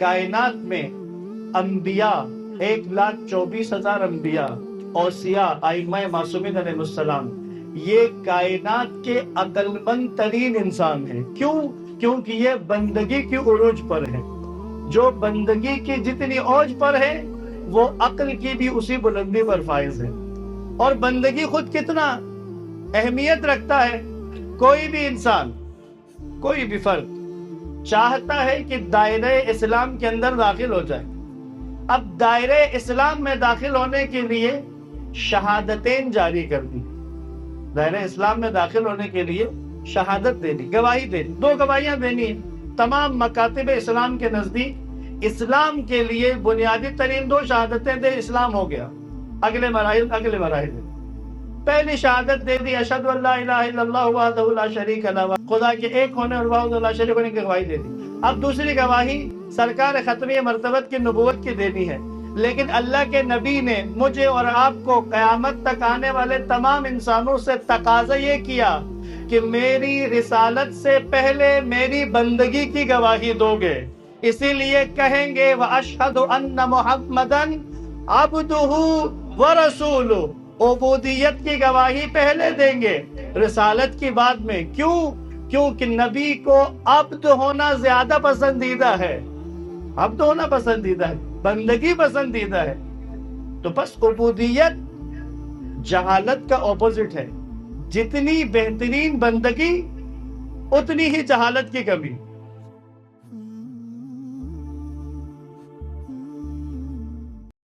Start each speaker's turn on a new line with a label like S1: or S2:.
S1: کائنات میں انبیاء 1,24,000 انبیاء، اوصیاء، ائمہ معصومین علیہ السلام، یہ کائنات کے عقل مند ترین انسان ہیں۔ کیوں؟ کیونکہ یہ بندگی کی عروج پر ہے۔ جو بندگی کی جتنی اوج پر ہے وہ عقل کی بھی اسی بلندی پر فائز ہے۔ اور بندگی خود کتنا اہمیت رکھتا ہے۔ کوئی بھی انسان، کوئی بھی فرد چاہتا ہے کہ دائرہ اسلام کے اندر داخل ہو جائے۔ اب دائرہ اسلام میں داخل ہونے کے لیے شہادتین جاری کر دی۔ دائرہ اسلام میں داخل ہونے کے لیے شہادت دینی، گواہی دینی، 2 گواہیاں دینی ہیں۔ تمام مکاتب اسلام کے نزدیک اسلام کے لیے بنیادی ترین 2 شہادتیں دے، اسلام ہو گیا۔ اگلے مراحل پہلی شہادت دے دی، اشہد ان لا الہ الا اللہ وحدہ لا شریک لہ، خدا کے ایک ہونے اور وحدہ لا شریک ہونے کی گواہی دے دی۔ اب دوسری گواہی سرکار ختمی مرتبت کی نبوت کی دینی ہے۔ لیکن اللہ کے نبی نے مجھے اور آپ کو قیامت تک آنے والے تمام انسانوں سے تقاضا یہ کیا کہ میری رسالت سے پہلے میری بندگی کی گواہی دو گے، اسی لیے کہیں گے وَأَشْهَدُ أَنَّ مُحَمَّدًا عَبْدُهُ وَرَسُولُهُ، عبودیت کی گواہی پہلے دیں گے، رسالت کی بعد میں۔ کیوں؟ کیونکہ نبی کو عبد ہونا زیادہ پسندیدہ ہے، عبد ہونا پسندیدہ ہے، بندگی پسندیدہ ہے۔ تو بس عبودیت جہالت کا اپوزٹ ہے۔ جتنی بہترین بندگی اتنی ہی جہالت کی کمی۔